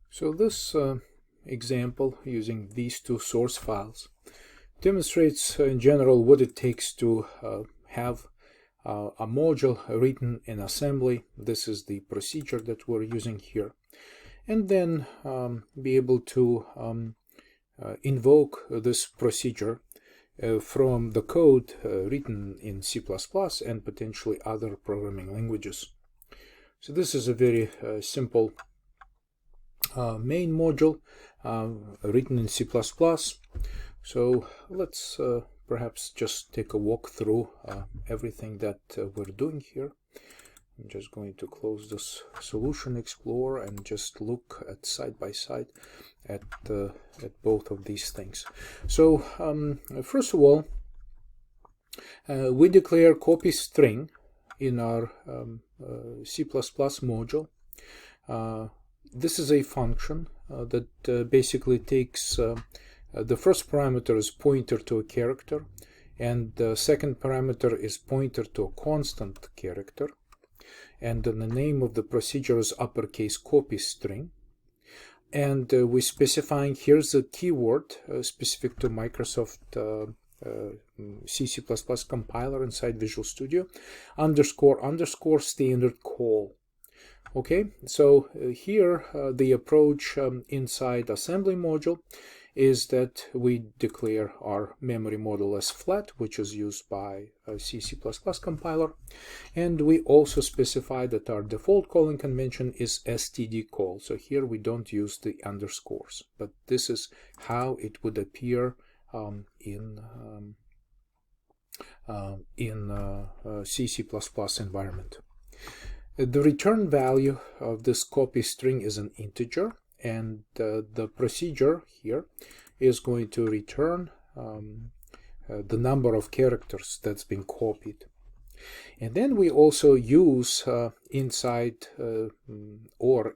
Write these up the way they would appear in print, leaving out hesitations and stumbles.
So this example using these two source files demonstrates in general what it takes to have a module written in assembly. This is the procedure that we're using here, and then be able to invoke this procedure from the code written in C++ and potentially other programming languages. So this is a very simple main module written in C++. So let's perhaps just take a walk through everything that we're doing here. I'm just going to close this Solution Explorer and just look at side by side at both of these things. So first of all, we declare COPYSTR in our C++ module. This is a function that basically takes the first parameter is pointer to a character, and the second parameter is pointer to a constant character, and then the name of the procedure is uppercase COPYSTR, and we're specifying here's a keyword specific to Microsoft C++ compiler inside Visual Studio, __ standard call. Okay, so here the approach inside assembly module is that we declare our memory model as flat, which is used by C++ compiler, and we also specify that our default calling convention is std call. So here we don't use the underscores, but this is how it would appear in C++ environment. The return value of this COPYSTR is an integer, and the procedure here is going to return the number of characters that's been copied. And then we also use inside or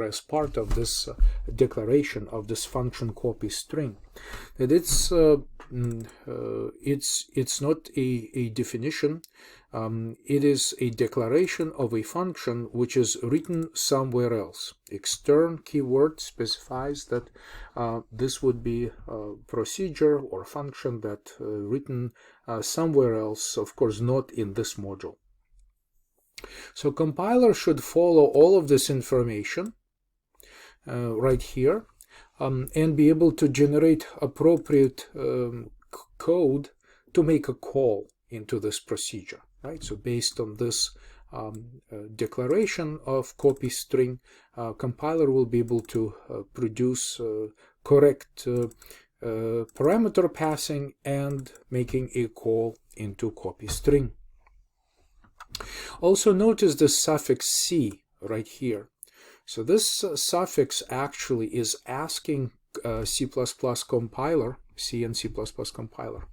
as part of this declaration of this function COPYSTR that it's not a definition. It is a declaration of a function which is written somewhere else. Extern keyword specifies that this would be a procedure or function that written somewhere else, of course not in this module. So compiler should follow all of this information right here and be able to generate appropriate code to make a call into this procedure. Right? So based on this declaration of COPYSTR, compiler will be able to produce correct parameter passing and making a call into COPYSTR. Also notice the suffix C right here. So this suffix actually is asking C++ compiler, C and C++ compiler,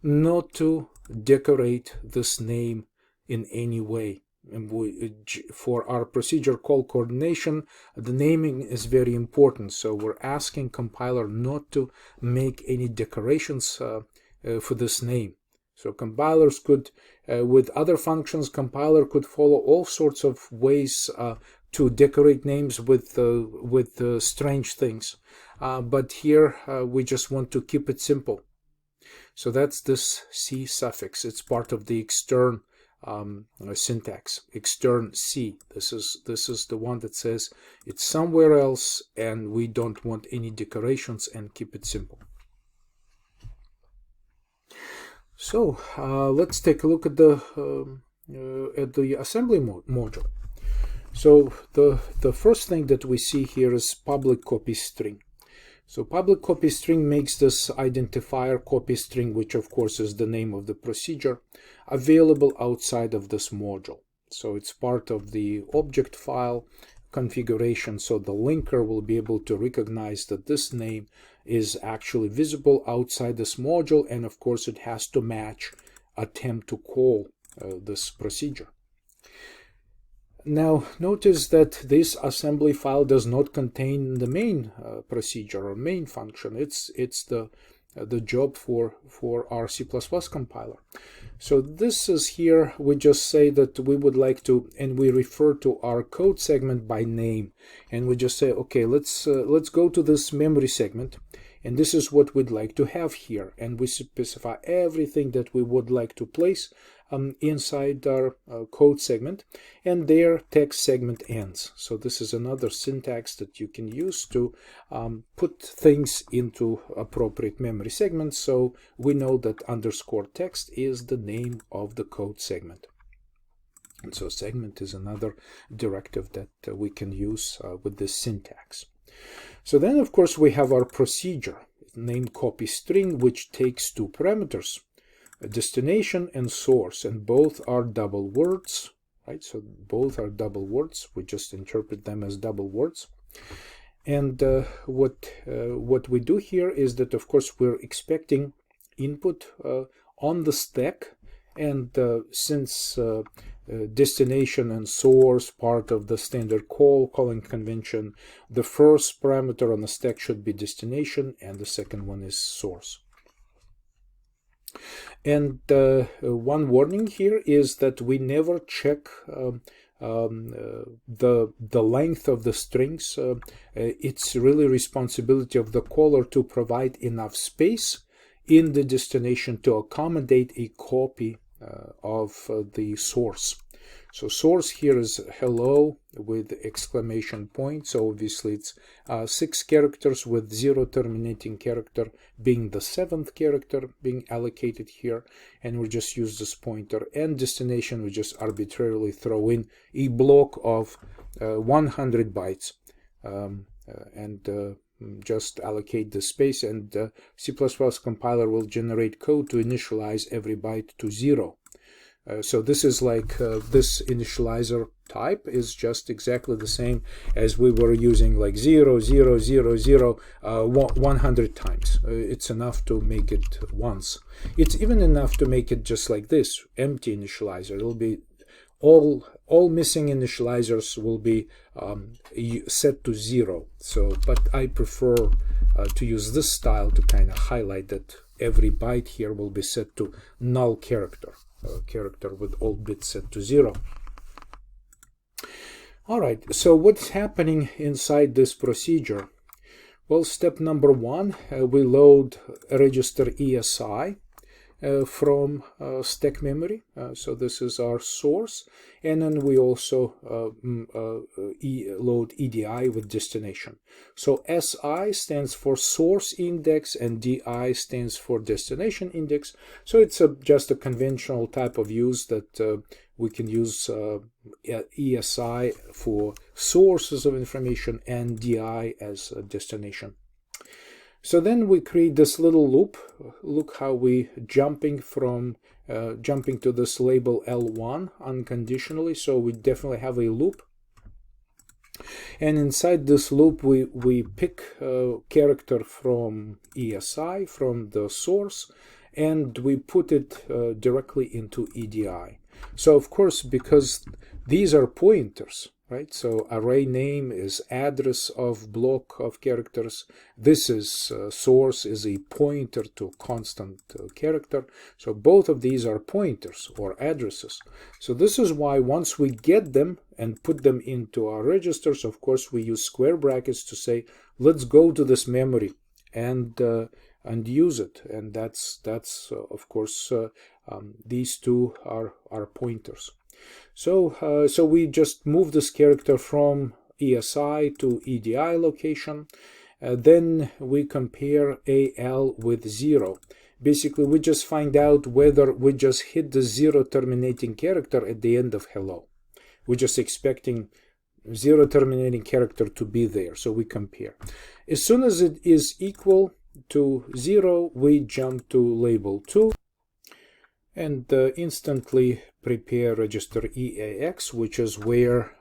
not to decorate this name in any way. And for our procedure call coordination, the naming is very important. So we're asking compiler not to make any decorations for this name. So compilers could, with other functions, compiler could follow all sorts of ways to decorate names with strange things. But here we just want to keep it simple. So that's this C suffix. It's part of the extern syntax. Extern C. This is the one that says it's somewhere else, and we don't want any decorations and keep it simple. So let's take a look at the assembly module. So the first thing that we see here is public COPYSTR. So public COPYSTR makes this identifier COPYSTR, which of course is the name of the procedure, available outside of this module. So it's part of the object file configuration, so the linker will be able to recognize that this name is actually visible outside this module, and of course it has to match attempt to call this procedure. Now notice that this assembly file does not contain the main procedure or main function. It's the the job for our C++ compiler. So this is here, we just say that we would like to, and we refer to our code segment by name, and we just say, okay, let's go to this memory segment, and this is what we'd like to have here, and we specify everything that we would like to place inside our code segment, and there text segment ends. So this is another syntax that you can use to put things into appropriate memory segments, so we know that underscore text is the name of the code segment. And so segment is another directive that we can use with this syntax. So then, of course, we have our procedure named COPYSTR, which takes two parameters, a destination and source, and both are double words, right? So both are double words. We just interpret them as double words. And what we do here is that, of course, we're expecting input on the stack, and since destination and source part of the standard calling convention, the first parameter on the stack should be destination and the second one is source. And one warning here is that we never check the length of the strings. It's really responsibility of the caller to provide enough space in the destination to accommodate a copy of the source. So source here is hello with exclamation point. So obviously it's 6 characters with 0 terminating character being the 7th character being allocated here. And we just use this pointer. And destination, we just arbitrarily throw in a block of 100 bytes and just allocate the space. And C++ compiler will generate code to initialize every byte to 0. So this is like this initializer type is just exactly the same as we were using, like 0, 0, 0, 0, 100 times. It's enough to make it once. It's even enough to make it just like this, empty initializer. It'll be all missing initializers will be set to 0. So, but I prefer to use this style to kind of highlight that every byte here will be set to null character. Character with all bits set to 0. All right, so what's happening inside this procedure? Well, step number 1, we load a register ESI from stack memory. So this is our source, and then we also load EDI with destination. So SI stands for source index and DI stands for destination index. So it's just a conventional type of use that we can use ESI for sources of information and DI as a destination. So then we create this little loop. Look how we jumping to this label L1 unconditionally. So we definitely have a loop. And inside this loop, we pick a character from ESI, from the source, and we put it directly into EDI. So of course, because these are pointers, right? So array name is address of block of characters. This is source is a pointer to constant character. So both of these are pointers or addresses. So this is why once we get them and put them into our registers, of course, we use square brackets to say, let's go to this memory and use it. And that's of course, these two are pointers. So we just move this character from ESI to EDI location. Then we compare AL with 0. Basically, we just find out whether we just hit the 0 terminating character at the end of hello. We're just expecting 0 terminating character to be there, so we compare. As soon as it is equal to 0, we jump to label 2 and instantly prepare register EAX, which is where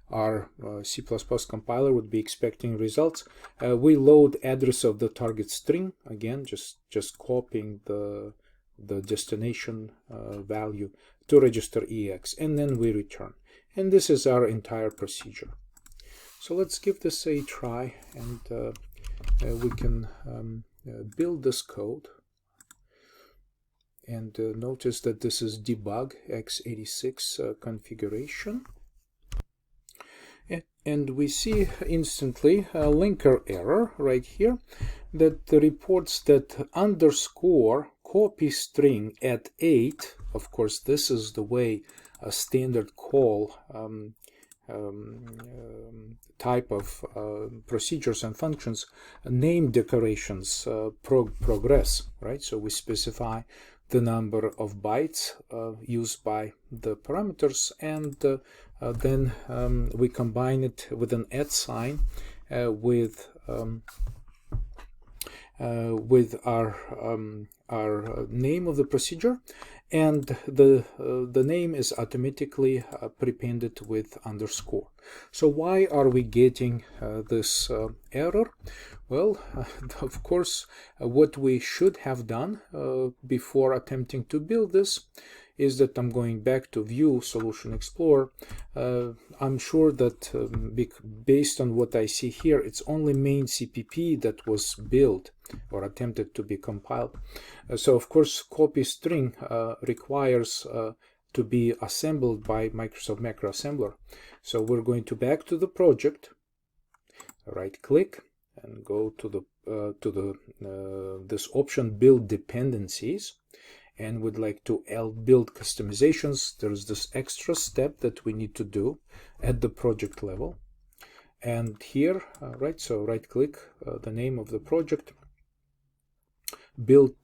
our C++ compiler would be expecting results. We load address of the target string, again just copying the destination value to register EAX, and then we return. And this is our entire procedure. So let's give this a try, and we can build this code. And notice that this is debug x86 configuration. And we see instantly a linker error right here that reports that underscore copy string at 8, of course this is the way a standard call type of procedures and functions name decorations progress, right? So we specify the number of bytes used by the parameters, and then we combine it with an @ sign with our name of the procedure, and the name is automatically prepended with underscore. So why are we getting this error? Well, of course, what we should have done before attempting to build this is that I'm going back to View Solution Explorer. I'm sure that based on what I see here, it's only main CPP that was built or attempted to be compiled. So of course, copy string requires to be assembled by Microsoft Macro Assembler. So we're going to back to the project, right click, and go to this option, build dependencies, and would like to build customizations. There's this extra step that we need to do at the project level, and here so right click, the name of the project, build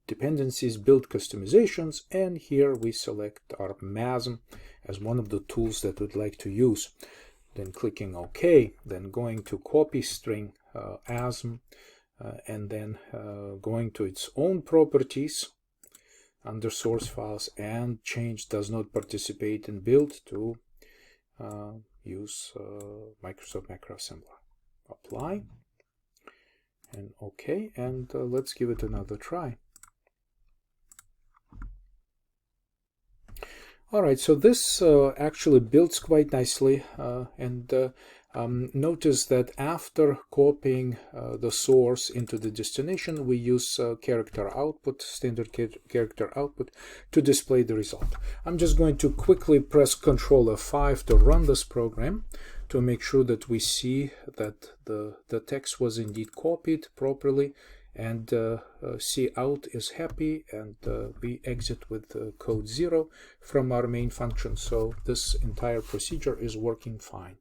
dependencies, build customizations, and here we select our MASM as one of the tools that we'd like to use. Then clicking OK, then going to copy string ASM, and then going to its own properties under source files, and change does not participate in build to use Microsoft Macro Assembler. Apply and OK, and let's give it another try. Alright, so this actually builds quite nicely, and notice that after copying the source into the destination, we use character output, standard character output, to display the result. I'm just going to quickly press Ctrl F5 to run this program to make sure that we see that the text was indeed copied properly, and cout is happy, and we exit with code 0 from our main function. So this entire procedure is working fine.